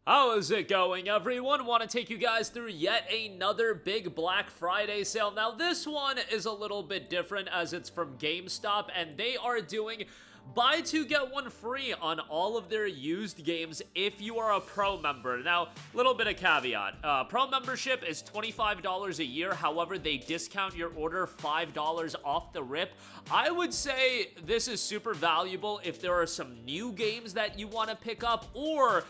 How is it going, everyone? Want to take you guys through yet another big Black Friday sale. Now, this one is a little bit different as it's from GameStop, and they are doing buy two get one free on all of their used games if you are a pro member. Now, little bit of caveat. Pro membership is $25 a year. However, they discount your order $5 off the rip. I would say this is super valuable if there are some new games that you want to pick up, or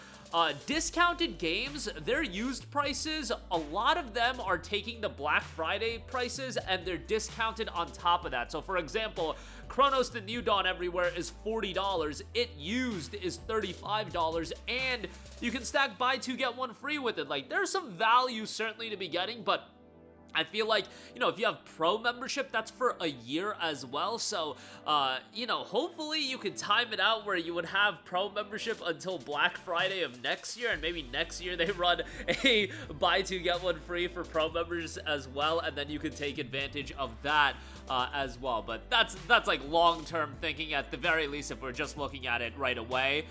discounted games. Their used prices, a lot of them are taking the Black Friday prices and they're discounted on top of that. So for example, Chronos the New Dawn Everywhere is $40, it used is $35, and you can stack buy two get one free with it. Like, there's some value certainly to be getting, but I feel like, if you have pro membership, that's for a year as well. So, hopefully you can time it out where you would have pro membership until Black Friday of next year. And maybe next year they run a buy two, get one free for pro members as well. And then you can take advantage of that as well. But that's like long-term thinking at the very least if we're just looking at it right away.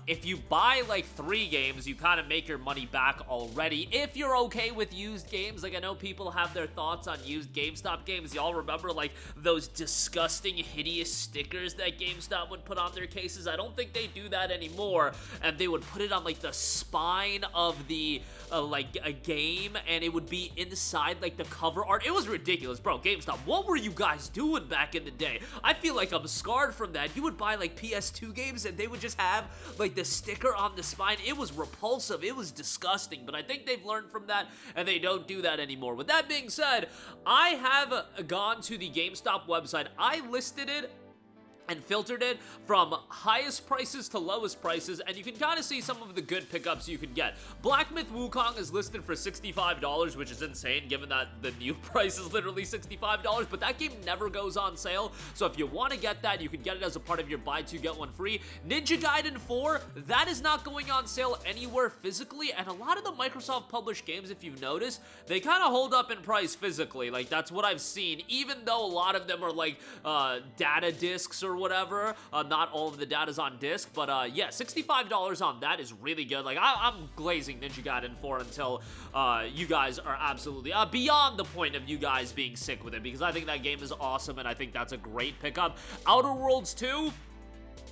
If you buy like 3 games, you kind of make your money back already. If you're okay with used games, like I know people have their thoughts on used GameStop games. Y'all remember like those disgusting, hideous stickers that GameStop would put on their cases? I don't think they do that anymore, and they would put it on like the spine of the like a game, and it would be inside like the cover art. It was ridiculous, bro. GameStop, what were you guys doing back in the day? I feel like I'm scarred from that. You would buy like PS2 games and they would just have like the sticker on the spine. It was repulsive. It was disgusting, but I think they've learned from that and they don't do that anymore. With that being said, I have gone to the GameStop website. I listed it and filtered it from highest prices to lowest prices, and you can kind of see some of the good pickups you can get. Black Myth Wukong is listed for $65, which is insane given that the new price is literally $65, but that game never goes on sale, so if you want to get that, you can get it as a part of your buy two get one free. Ninja Gaiden 4, that is not going on sale anywhere physically, and a lot of the Microsoft published games, if you've noticed, they kind of hold up in price physically. Like, that's what I've seen, even though a lot of them are like data discs or whatever. Not all of the data's on disc, but yeah, $65 on that is really good. Like, I'm glazing Ninja Gaiden 4 until you guys are absolutely beyond the point of you guys being sick with it, because I think that game is awesome and I think that's a great pickup. Outer Worlds 2,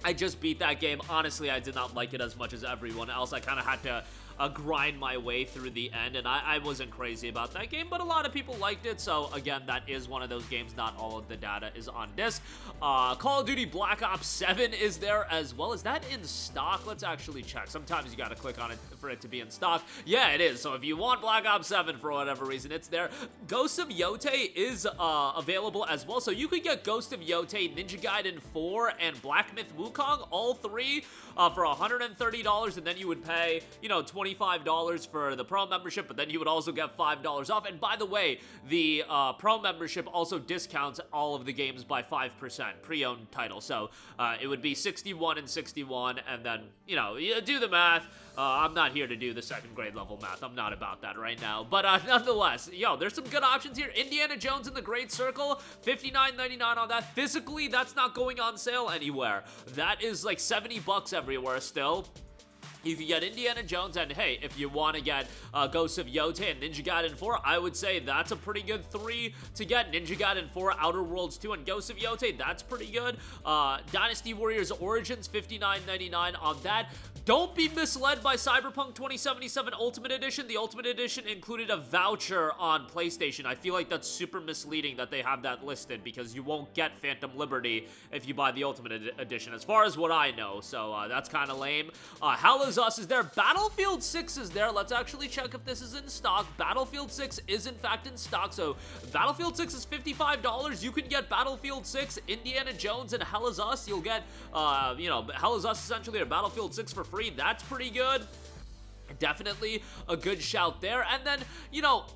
I just beat that game. Honestly, I did not like it as much as everyone else. I kind of had to grind my way through the end, and I wasn't crazy about that game, but a lot of people liked it. So again, that is one of those games. Not all of the data is on disc. Call of Duty Black Ops 7 is there as well. Is that in stock? Let's actually check. Sometimes you gotta click on it for it to be in stock. Yeah, it is. So if you want Black Ops 7 for whatever reason, it's there. Ghost of Yotei is available as well, so you could get Ghost of Yotei, Ninja Gaiden 4, and Black Myth Wukong, all three for $130, and then you would pay, $25 for the pro membership, but then you would also get $5 off. And by the way, the pro membership also discounts all of the games by 5%, pre-owned titles. So it would be 61 and 61, and then, you do the math. I'm not here to do the second grade level math. I'm not about that right now. But nonetheless, there's some good options here. Indiana Jones and the Great Circle, $59.99 on that. Physically, that's not going on sale anywhere. That is like $70 everywhere still. You can get Indiana Jones, and hey, if you want to get Ghost of Yotei and Ninja Gaiden 4, I would say that's a pretty good 3 to get. Ninja Gaiden 4, Outer Worlds 2, and Ghost of Yotei, that's pretty good. Dynasty Warriors Origins, $59.99 on that. Don't be misled by Cyberpunk 2077 Ultimate Edition. The Ultimate Edition included a voucher on PlayStation. I feel like that's super misleading that they have that listed, because you won't get Phantom Liberty if you buy the Ultimate Edition, as far as what I know. So that's kind of lame. Hell is Us is there. Battlefield 6 is there. Let's actually check if this is in stock. Battlefield 6 is in fact in stock. So Battlefield 6 is $55. You can get Battlefield 6, Indiana Jones, and Hell is Us. You'll get, Hell is Us essentially, or Battlefield 6 for free. That's pretty good. Definitely a good shout there. And then,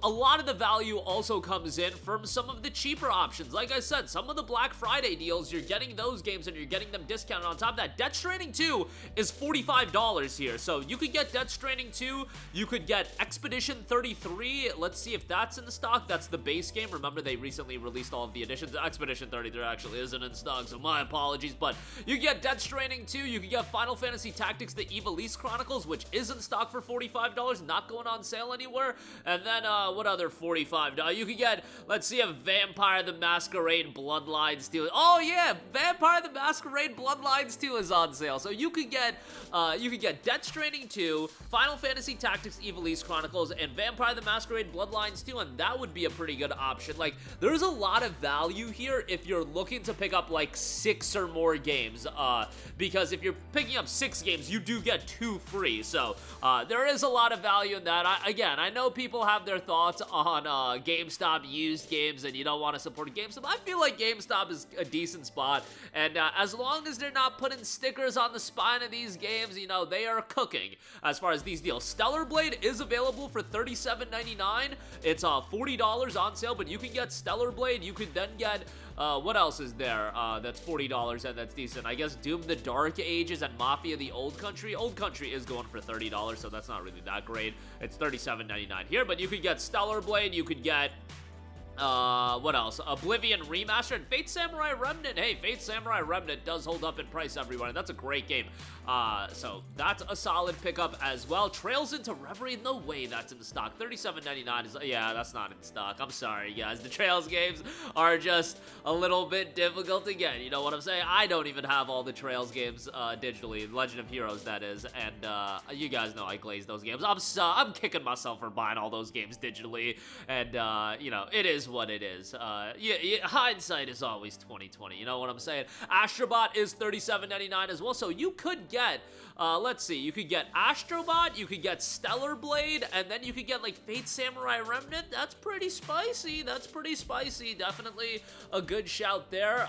a lot of the value also comes in from some of the cheaper options. Like I said, some of the Black Friday deals, you're getting those games and you're getting them discounted. On top of that, Death Stranding 2 is $45 here. So you could get Death Stranding 2, you could get Expedition 33. Let's see if that's in stock. That's the base game. Remember, they recently released all of the editions. Expedition 33 actually isn't in stock, so my apologies. But you get Death Stranding 2, you can get Final Fantasy Tactics, the Ivalice Chronicles, which is in stock for for $45, not going on sale anywhere. And then, what other $45? You could get, let's see, a Vampire the Masquerade Bloodlines 2. Oh yeah, Vampire the Masquerade Bloodlines 2 is on sale. So you could get Death Stranding 2, Final Fantasy Tactics Ivalice Chronicles, and Vampire the Masquerade Bloodlines 2, and that would be a pretty good option. Like, there's a lot of value here if you're looking to pick up like 6 or more games, because if you're picking up 6 games, you do get 2 free. So there is a lot of value in that. I know people have their thoughts on GameStop used games, and you don't want to support GameStop. I feel like GameStop is a decent spot, and as long as they're not putting stickers on the spine of these games, you know, they are cooking as far as these deals. Stellar Blade is available for $37.99. It's $40 on sale, but you can get Stellar Blade. You could then get what else is there that's $40 and that's decent? I guess Doom the Dark Ages and Mafia the Old Country. Old Country is going for $30, so that's not really that great. It's $37.99 here, but you could get Stellar Blade, you could get what else? Oblivion Remastered, Fate Samurai Remnant. Hey, Fate Samurai Remnant does hold up in price, everyone, and that's a great game. So that's a solid pickup as well. Trails into Reverie, no way that's in stock. $37.99 is, yeah, that's not in stock. I'm sorry, guys. The Trails games are just a little bit difficult to get. You know what I'm saying? I don't even have all the Trails games digitally. Legend of Heroes, that is. And you guys know I glaze those games. I'm kicking myself for buying all those games digitally. And, you know, it is what it is. Hindsight is always 2020. You know what I'm saying? Astrobot is $37.99 as well. So you could get, let's see, you could get Astrobot, you could get Stellar Blade, and then you could get like Fate Samurai Remnant. That's pretty spicy. That's pretty spicy. Definitely a good shout there.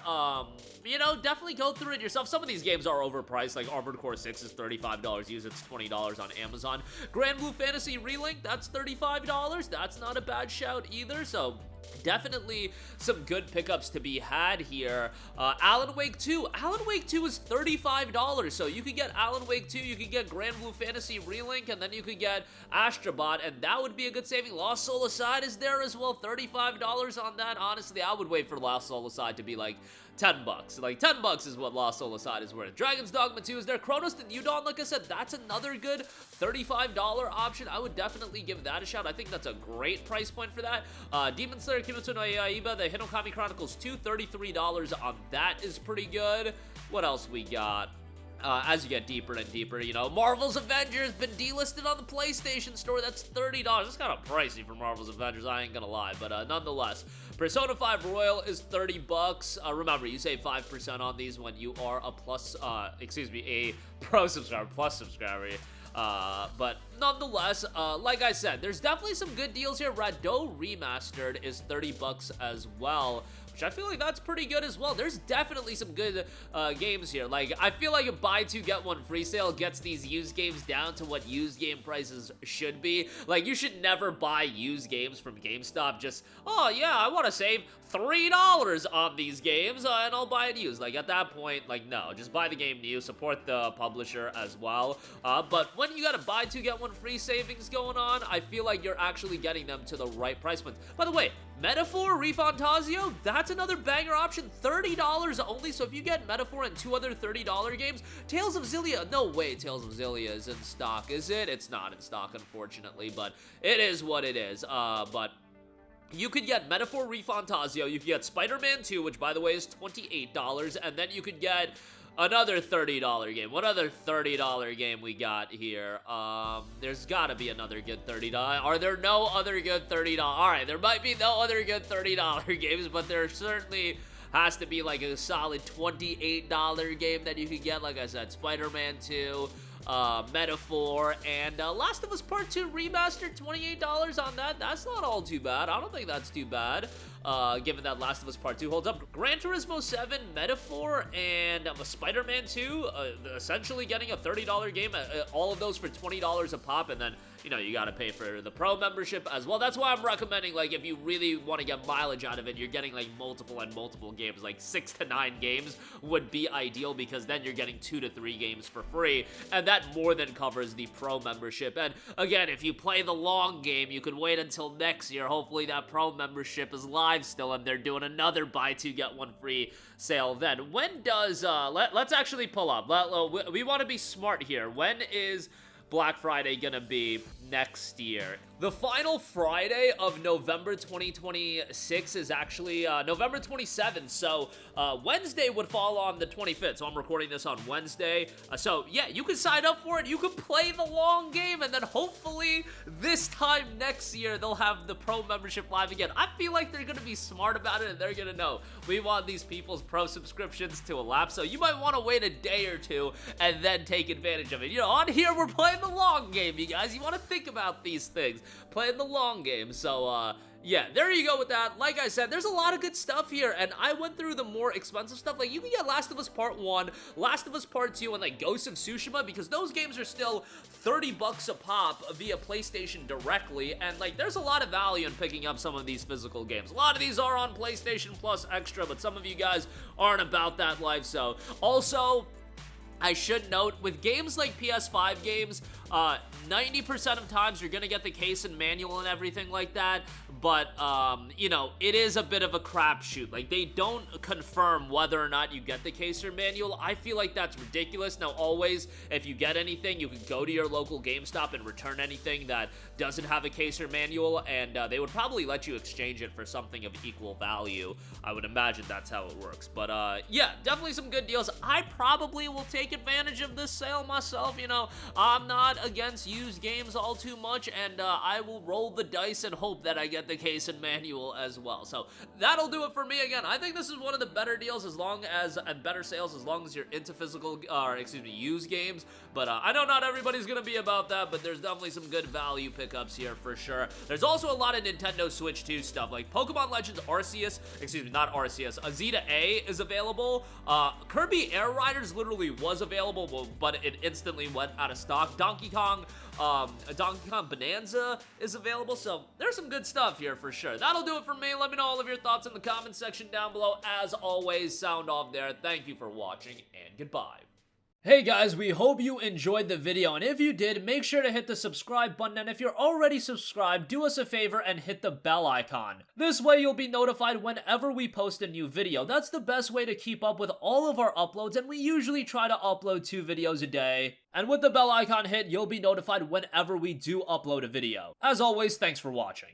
You know, definitely go through it yourself. Some of these games are overpriced. Like Armored Core 6 is $35 used. It's $20 on Amazon. Grand Blue Fantasy Relink, that's $35. That's not a bad shout either. So definitely some good pickups to be had here. Alan Wake 2. Alan Wake 2 is $35. So you could get Alan Wake 2, you could get Grand Blue Fantasy Relink, and then you could get Astrobot, and that would be a good saving. Lost Soul Aside is there as well. $35 on that. Honestly, I would wait for Lost Soul Aside to be like $10. Like, $10 is what Lost Soul Aside is worth. Dragon's Dogma 2 is there. Chronos the New Dawn, like I said, that's another good $35 option. I would definitely give that a shout. I think that's a great price point for that. Demon Slayer Kimetsu no Yaiba, the Hinokami Chronicles 2, $33 on that is pretty good. What else we got? As you get deeper and deeper, you know, Marvel's Avengers been delisted on the PlayStation Store. That's $30. That's kind of pricey for Marvel's Avengers, I ain't gonna lie, but nonetheless. Persona 5 Royal is $30. Remember, you save 5% on these when you are a a pro subscriber, plus subscriber. But nonetheless, like I said, there's definitely some good deals here. Rado Remastered is $30 as well, which I feel like that's pretty good as well. There's definitely some good games here. Like, I feel like a buy two get one free sale gets these used games down to what used game prices should be. Like, you should never buy used games from GameStop just, oh yeah, I want to save $3 on these games and I'll buy it used. Like, at that point, like, no, just buy the game new, support the publisher as well. But when you got a buy two get one free savings going on, I feel like you're actually getting them to the right price points. By the way, Metaphor Refantasio, that's another banger option, $30 only. So if you get Metaphor and 2 other $30 games, Tales of Xillia, no way Tales of Xillia is in stock, is it? It's not in stock, unfortunately, but it is what it is. But you could get Metaphor Refantasio, you could get Spider-Man 2, which by the way is $28, and then you could get another $30 game. What other $30 game we got here? There's gotta be another good $30. Are there no other good $30? Alright, there might be no other good $30 games, but there certainly has to be like a solid $28 game that you could get. Like I said, Spider-Man 2, Metaphor, and Last of Us Part 2 Remastered, $28 on that. That's not all too bad. I don't think that's too bad, given that Last of Us Part 2 holds up. Gran Turismo 7, Metaphor, and Spider-Man 2, essentially getting a $30 game, all of those for $20 a pop, and then, you know, you gotta pay for the pro membership as well. That's why I'm recommending, like, if you really want to get mileage out of it, you're getting, like, multiple games, like 6 to 9 games would be ideal, because then you're getting 2 to 3 games for free, and that more than covers the pro membership. And again, if you play the long game, you could wait until next year. Hopefully that pro membership is live still, and they're doing another buy two get one free sale then. When does, let's actually pull up. We want to be smart here. When is Black Friday gonna be next year. The final Friday of November 2026 is actually November 27th, so Wednesday would fall on the 25th, so I'm recording this on Wednesday. So yeah, you can sign up for it, you can play the long game, and then hopefully this time next year they'll have the pro membership live again. I feel like they're gonna be smart about it, and they're gonna know we want these people's pro subscriptions to elapse, so you might want to wait a day or two and then take advantage of it. You know, on here we're playing the long game, you guys. You want to think about these things, playing the long game. So yeah, there you go with that. Like I said, there's a lot of good stuff here, and I went through the more expensive stuff. Like, you can get Last of Us Part 1, Last of Us Part 2, and like Ghost of Tsushima, because those games are still 30 bucks a pop via PlayStation directly, and like there's a lot of value in picking up some of these physical games. A lot of these are on PlayStation Plus Extra, but some of you guys aren't about that life. So also, I should note, with games like PS5 games, 90% of times you're gonna get the case and manual and everything like that, but, you know, it is a bit of a crapshoot. Like, they don't confirm whether or not you get the case or manual. I feel like that's ridiculous. Now, always, if you get anything, you can go to your local GameStop and return anything that doesn't have a case or manual, and they would probably let you exchange it for something of equal value. I would imagine that's how it works. But, yeah, definitely some good deals. I probably will take advantage of this sale myself. You know, I'm not against used games all too much, and I will roll the dice and hope that I get the case and manual as well. So that'll do it for me. Again, I think this is one of the better deals and better sales as long as you're into used games. But I know not everybody's gonna be about that, but there's definitely some good value pickups here for sure. There's also a lot of Nintendo Switch 2 stuff, like Pokemon Legends Arceus, not Arceus, Azeta A is available. Kirby Air Riders literally was available, but it instantly went out of stock. Donkey Kong Bonanza is available, so there's some good stuff here for sure. That'll do it for me. Let me know all of your thoughts in the comment section down below. As always, sound off there. Thank you for watching, and goodbye. Hey guys, we hope you enjoyed the video, and if you did, make sure to hit the subscribe button, and if you're already subscribed, do us a favor and hit the bell icon. This way you'll be notified whenever we post a new video. That's the best way to keep up with all of our uploads, and we usually try to upload 2 videos a day. And with the bell icon hit, you'll be notified whenever we do upload a video. As always, thanks for watching.